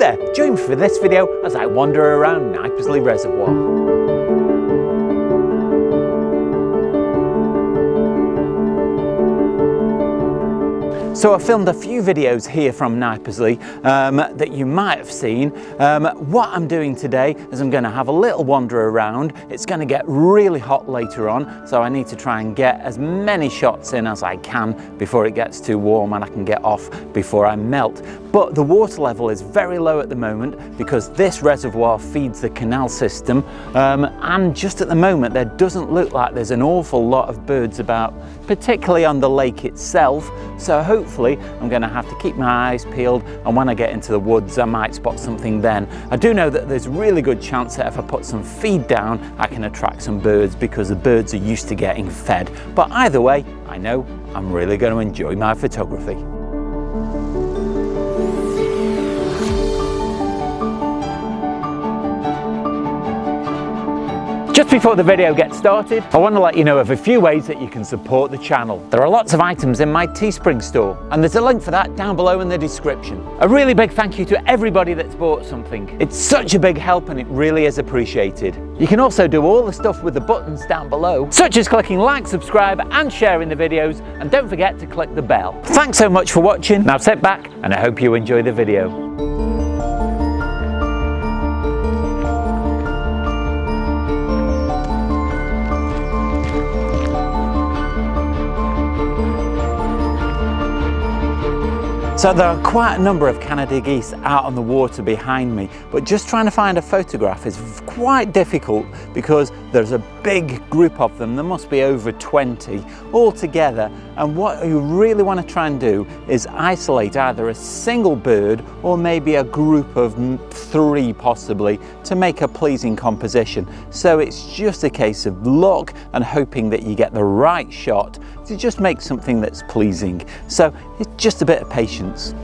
there, join me for this video as I wander around Knypersley Reservoir. So I filmed a few videos here from Knypersley that you might have seen. What I'm doing today is I'm going to have a little wander around. It's going to get really hot later on, so I need to try and get as many shots in as I can before it gets too warm and I can get off before I melt. But the water level is very low at the moment because this reservoir feeds the canal system, and just at the moment there doesn't look like there's an awful lot of birds about, particularly on the lake itself. So hopefully I'm going to have to keep my eyes peeled, and when I get into the woods I might spot something then. I do know that there's a really good chance that if I put some feed down I can attract some birds because the birds are used to getting fed. But either way, I know I'm really going to enjoy my photography. Just before the video gets started, I want to let you know of a few ways that you can support the channel. There are lots of items in my Teespring store, and there's a link for that down below in the description. A really big thank you to everybody that's bought something. It's such a big help and it really is appreciated. You can also do all the stuff with the buttons down below, such as clicking like, subscribe and sharing the videos, and don't forget to click the bell. Thanks so much for watching. Now sit back and I hope you enjoy the video. So there are quite a number of Canada geese out on the water behind me, but just trying to find a photograph is quite difficult because there's a big group of them. There must be over 20 all together, and what you really want to try and do is isolate either a single bird or maybe a group of 3 possibly to make a pleasing composition. So it's just a case of luck and hoping that you get the right shot to just make something that's pleasing. So it's just a bit of patience.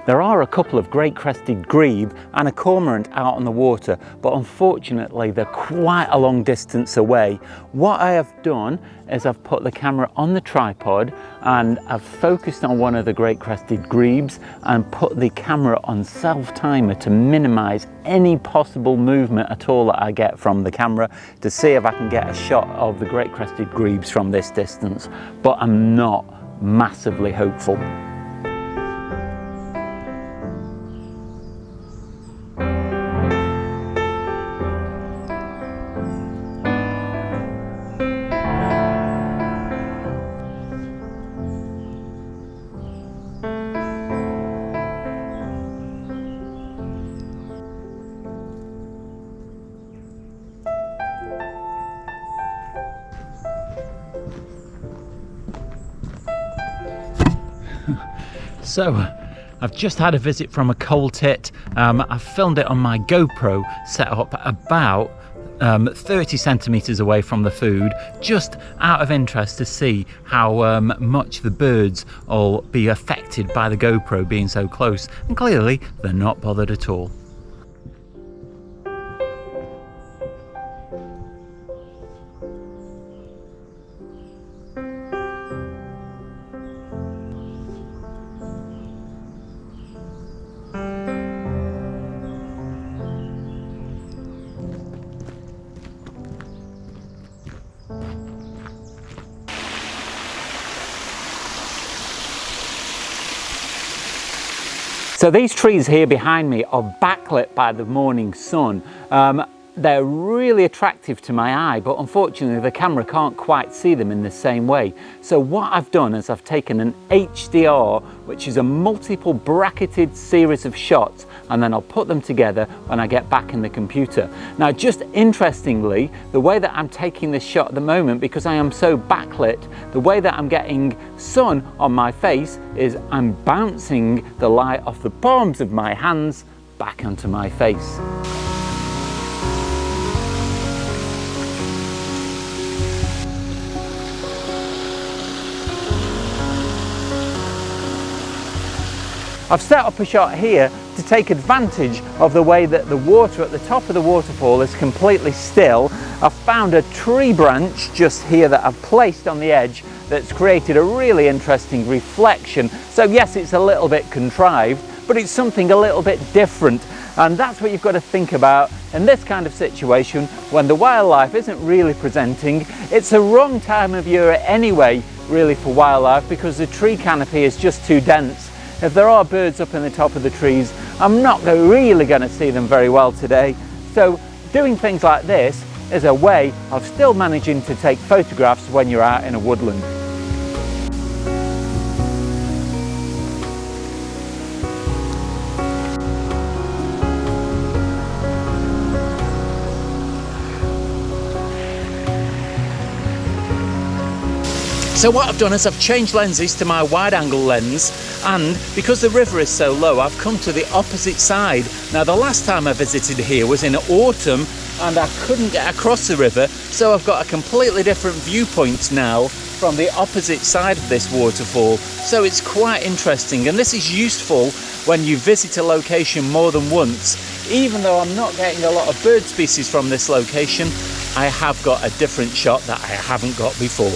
There are a couple of Great Crested Grebe and a cormorant out on the water, but unfortunately they're quite a long distance away. What I have done is I've put the camera on the tripod and I've focused on one of the Great Crested Grebes and put the camera on self-timer to minimize any possible movement at all that I get from the camera to see if I can get a shot of the Great Crested Grebes from this distance, but I'm not massively hopeful. So I've just had a visit from a coal tit. I've filmed it on my GoPro set up about 30 centimeters away from the food, just out of interest to see how much the birds will be affected by the GoPro being so close, and clearly they're not bothered at all. So these trees here behind me are backlit by the morning sun. They're really attractive to my eye, but unfortunately the camera can't quite see them in the same way. So what I've done is I've taken an HDR, which is a multiple bracketed series of shots, and then I'll put them together when I get back in the computer. Now, just interestingly, the way that I'm taking this shot at the moment, because I am so backlit, the way that I'm getting sun on my face is I'm bouncing the light off the palms of my hands back onto my face. I've set up a shot here to take advantage of the way that the water at the top of the waterfall is completely still. I've found a tree branch just here that I've placed on the edge that's created a really interesting reflection. So yes, it's a little bit contrived, but it's something a little bit different. And that's what you've got to think about in this kind of situation when the wildlife isn't really presenting. It's a wrong time of year anyway, really, for wildlife, because the tree canopy is just too dense. If there are birds up in the top of the trees, I'm not really going to see them very well today. So doing things like this is a way of still managing to take photographs when you're out in a woodland. So what I've done is I've changed lenses to my wide angle lens, and because the river is so low, I've come to the opposite side. Now the last time I visited here was in autumn and I couldn't get across the river, so I've got a completely different viewpoint now from the opposite side of this waterfall. So it's quite interesting, and this is useful when you visit a location more than once. Even though I'm not getting a lot of bird species from this location, I have got a different shot that I haven't got before.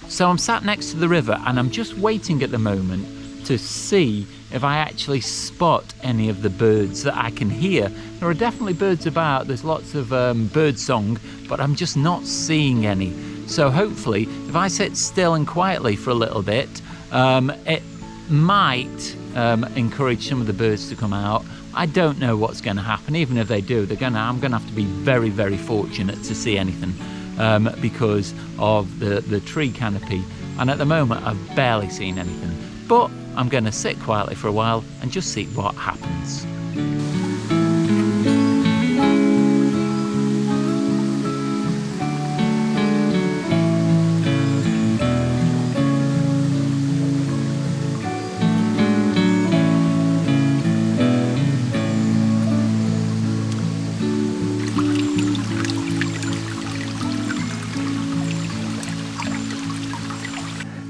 So I'm sat next to the river and I'm just waiting at the moment to see if I actually spot any of the birds that I can hear. There are definitely birds about, there's lots of bird song, but I'm just not seeing any. So hopefully, if I sit still and quietly for a little bit, it might encourage some of the birds to come out. I don't know what's going to happen. Even if they do, I'm going to have to be very, very fortunate to see anything. Because of the tree canopy, and at the moment I've barely seen anything, but I'm going to sit quietly for a while and just see what happens.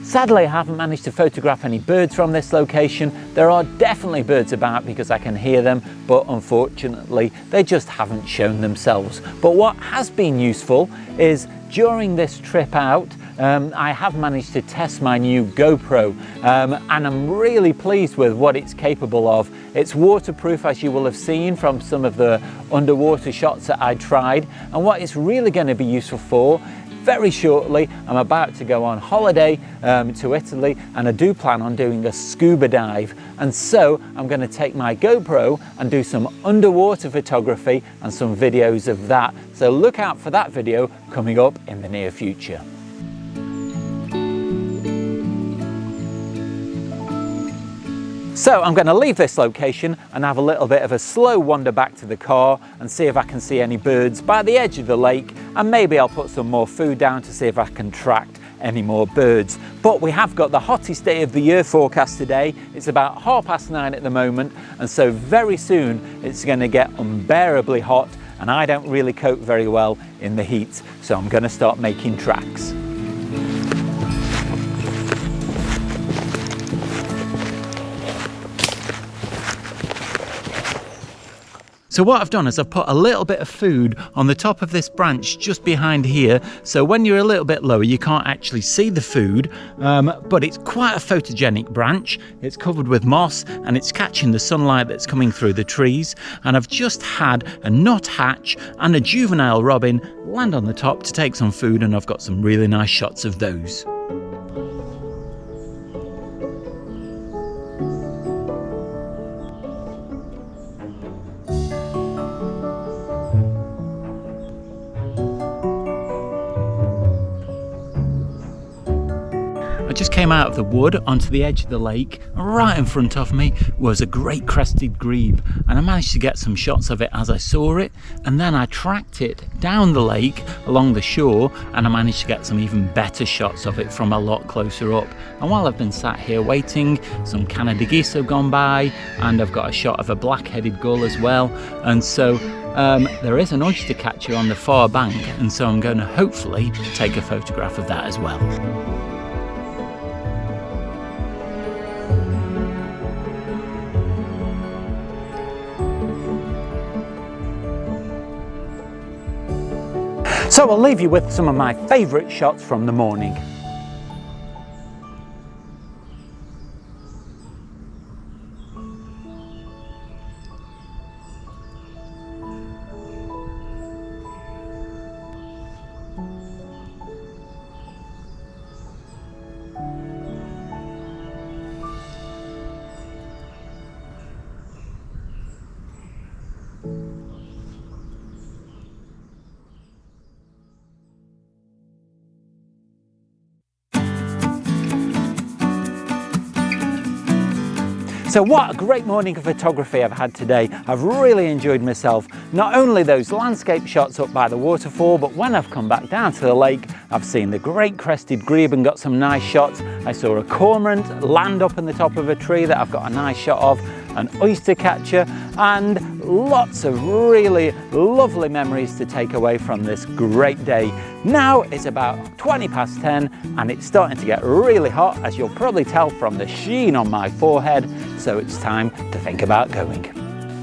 Sadly, I haven't managed to photograph any birds from this location. There are definitely birds about because I can hear them, but unfortunately, they just haven't shown themselves. But what has been useful is during this trip out, I have managed to test my new GoPro, and I'm really pleased with what it's capable of. It's waterproof, as you will have seen from some of the underwater shots that I tried, and what it's really going to be useful for, very shortly, I'm about to go on holiday to Italy, and I do plan on doing a scuba dive, and so I'm going to take my GoPro and do some underwater photography and some videos of that. So look out for that video coming up in the near future. So I'm going to leave this location and have a little bit of a slow wander back to the car and see if I can see any birds by the edge of the lake, and maybe I'll put some more food down to see if I can track any more birds. But we have got the hottest day of the year forecast today. It's about 9:30 at the moment, and so very soon it's going to get unbearably hot, and I don't really cope very well in the heat, so I'm going to start making tracks. So what I've done is I've put a little bit of food on the top of this branch just behind here, so when you're a little bit lower you can't actually see the food, but it's quite a photogenic branch. It's covered with moss and it's catching the sunlight that's coming through the trees, and I've just had a nuthatch and a juvenile robin land on the top to take some food, and I've got some really nice shots of those. Just came out of the wood onto the edge of the lake, and right in front of me was a Great Crested Grebe, and I managed to get some shots of it as I saw it, and then I tracked it down the lake along the shore, and I managed to get some even better shots of it from a lot closer up. And while I've been sat here waiting, some Canada geese have gone by, and I've got a shot of a black-headed gull as well, and so there is an oyster catcher on the far bank, and so I'm going to hopefully take a photograph of that as well. So I'll leave you with some of my favourite shots from the morning. So what a great morning of photography I've had today. I've really enjoyed myself. Not only those landscape shots up by the waterfall, but when I've come back down to the lake, I've seen the Great Crested Grebe and got some nice shots. I saw a cormorant land up in the top of a tree that I've got a nice shot of, an oyster catcher, and lots of really lovely memories to take away from this great day. Now it's about 20 past 10 and it's starting to get really hot, as you'll probably tell from the sheen on my forehead, so it's time to think about going.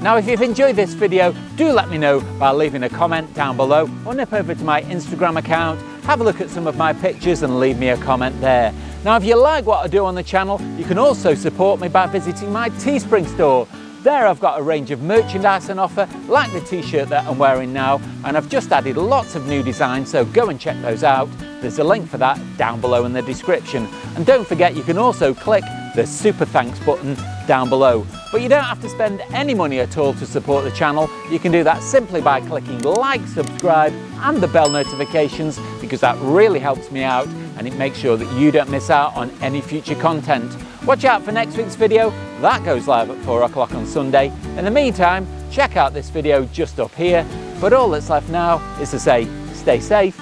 Now if you've enjoyed this video, do let me know by leaving a comment down below, or nip over to my Instagram account, have a look at some of my pictures and leave me a comment there. Now if you like what I do on the channel, you can also support me by visiting my Teespring store. There I've got a range of merchandise on offer, like the t-shirt that I'm wearing now, and I've just added lots of new designs, so go and check those out. There's a link for that down below in the description. And don't forget, you can also click the super thanks button down below. But you don't have to spend any money at all to support the channel. You can do that simply by clicking like, subscribe and the bell notifications, because that really helps me out and it makes sure that you don't miss out on any future content. Watch out for next week's video. That goes live at 4 o'clock on Sunday. In the meantime, check out this video just up here. But all that's left now is to say, stay safe,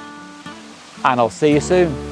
and I'll see you soon.